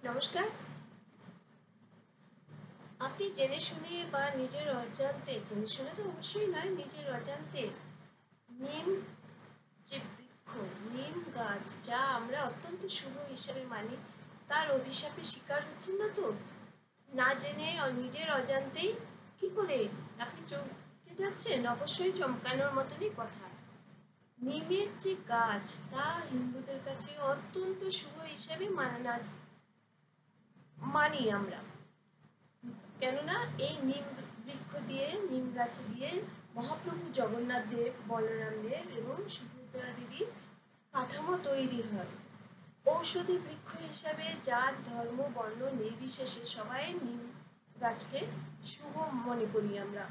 নমস্কার। আপনি জেনে শুনে বা নিজের অজান্তে, জেনে শুনে তো অবশ্যই নয়, নিজের অজান্তে নিম যে বৃক্ষ, নিম গাছ, যা আমরা অত্যন্ত শুভ হিসাবে মানি, তার অভিশাপে শিকার হচ্ছেন না তো? না জেনে নিজের অজান্তেই কি করে আপনি চমকে যাচ্ছেন? অবশ্যই চমকানোর মতনই কথা। নিমের যে গাছ, তা হিন্দুদের কাছে অত্যন্ত শুভ হিসাবে মানি আমরা। কেননা এই নিম বৃক্ষ দিয়ে, নিম গাছ দিয়ে মহাপ্রভু জগন্নাথ দেব, বলরাম দেব এবং সুভদ্রা দেবীর কাঠামো তৈরি হয়। ঔষধি বৃক্ষ হিসাবে জাত, ধর্ম, বর্ণ নির্বিশেষে সবাই নিম গাছকে শুভ মনে করি আমরা।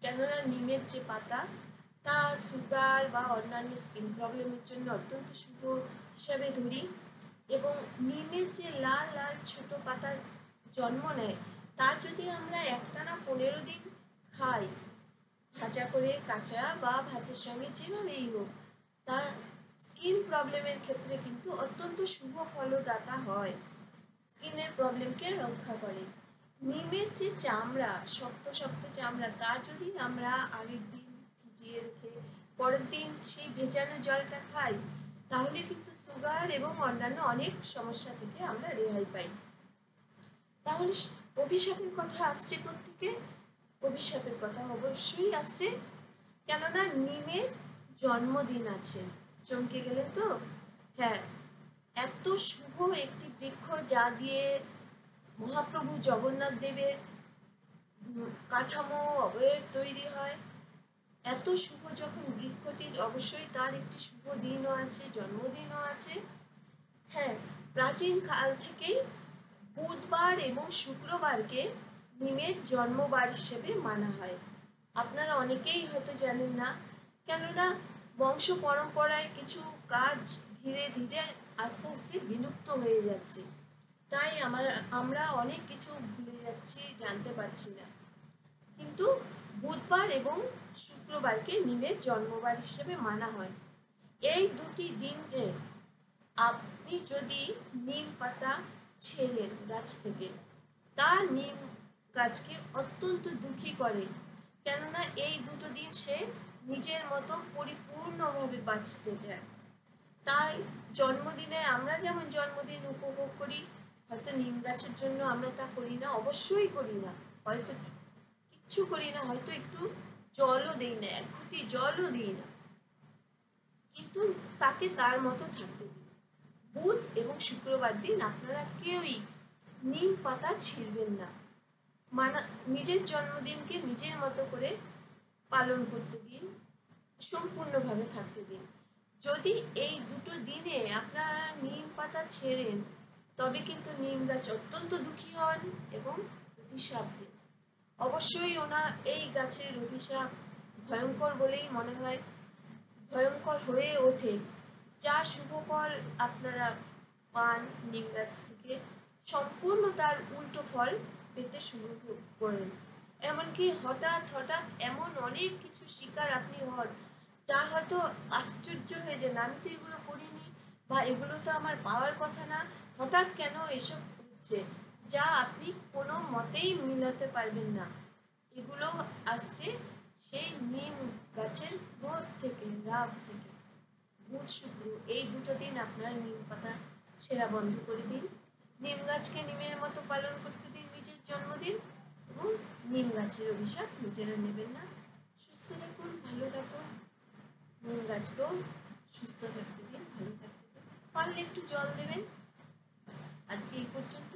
কেননা নিমের যে পাতা, তা সুগার বা অন্যান্য স্কিন প্রবলেমের জন্য অত্যন্ত শুভ হিসাবে ধরি। এবং নিমের যে লাল লাল ছোট পাতা জন্ম নেয়, তা যদি আমরা একটানা 15 দিন খাই, ভাজা করে, কাঁচা বা ভাতের সঙ্গে, যেভাবেই হোক, তা স্কিন প্রবলেমের ক্ষেত্রে কিন্তু অত্যন্ত শুভ ফলদাতা হয়, স্কিনের প্রবলেমকে রক্ষা করে। নিমের যে চামড়া, শক্ত শক্ত চামড়া, তা যদি আমরা আগের দিন ভিজিয়ে রেখে পরের দিন সেই ভেজানো জলটা খাই, তাহলে কিন্তু সুগার এবং অন্যান্য অনেক সমস্যা থেকে আমরা রেহাই পাই। তাহলে অভিশাপের কথা আসছে কোত্থেকে? অভিশাপের কথা অবশ্যই আসছে, কেননা নিমের জন্মদিন আছে। চমকে গেলেন তো? হ্যাঁ, এত শুভ একটি বৃক্ষ, যা দিয়ে মহাপ্রভু জগন্নাথ দেবের কাঠামো, অবয়ব তৈরি হয়, এত শুভ যখন বৃক্ষটির, অবশ্যই তার একটি শুভ দিনও আছে, জন্মদিনও আছে। হ্যাঁ, প্রাচীন কাল থেকেই বুধবার এবং শুক্রবারকে নিমের জন্মবার হিসেবে মানা হয়। আপনারা অনেকেই হয়তো জানেন না, কেননা বংশ পরম্পরায় কিছু কাজ ধীরে ধীরে আস্তে আস্তে বিলুপ্ত হয়ে যাচ্ছে, তাই আমরা অনেক কিছু ভুলে যাচ্ছি, জানতে পারছি না। কিন্তু বুধবার এবং শুক্রবারকে নিমের জন্মবার হিসেবে মানা হয়। এই দুটি দিনে আপনি যদি নিম পাতা ছেড়েন গাছ থেকে, তা নিম গাছকে অত্যন্ত দুঃখী করে, কেননা এই দুটো দিন সে নিজের মতো পরিপূর্ণভাবে বাঁচতে চায়। তাই জন্মদিনে আমরা যেমন জন্মদিন উপভোগ করি, হয়তো নিম গাছের জন্য আমরা তা করি না, অবশ্যই করি না, হয়তো কিচ্ছু করি না, হয়তো একটু জলও দিই না, এক ঘুঁটি জলও দিই না, কিন্তু তাকে তার মতো থাকতে দিই। বুধ এবং শুক্রবার দিন আপনারা কেউই নিম পাতা ছিঁড়বেন না। নিজের জন্মদিনকে নিজের মতো করে পালন করতে দিন, সম্পূর্ণভাবে থাকতে দিন। যদি এই দুটো দিনে আপনারা নিম পাতা ছেড়েন, তবে কিন্তু নিম গাছ অত্যন্ত দুঃখী হন এবং অভিশাপ দেন। অবশ্যই এই গাছের অভিশাপ ভয়ঙ্কর বলেই মনে হয়, ভয়ঙ্কর হয়ে ওঠে। যা শুভ ফল আপনারা পান নিম গাছ থেকে, সম্পূর্ণ তার উল্টো ফল পেতে শুরু করেন। এমনকি হঠাৎ হঠাৎ এমন অনেক কিছু শিকার আপনি হন, যা হয়তো আশ্চর্য হয়ে যান, আমি তো এগুলো করিনি, বা এগুলো তো আমার পাওয়ার কথা না, হঠাৎ কেন এসব হচ্ছে, যা আপনি কোনো মতেই মিলাতে পারবেন না। এগুলো আসছে সেই নিম গাছের রোদ থেকে, রাগ থেকে। বুধ শুক্র এই দুটো দিন আপনারা নিম পাতা ছেঁড়া বন্ধ করে দিন, নিম গাছকে নিমের মতো পালন করতে দিন নিজের জন্মদিন, এবং নিম গাছের অভিশাপ নিজেরা নেবেন না। সুস্থ থাকুন, ভালো থাকুন, নিম গাছকেও সুস্থ থাকতে দিন, ভালো থাকতে দিন, পারলে একটু জল দেবেন। আজকে এই পর্যন্ত।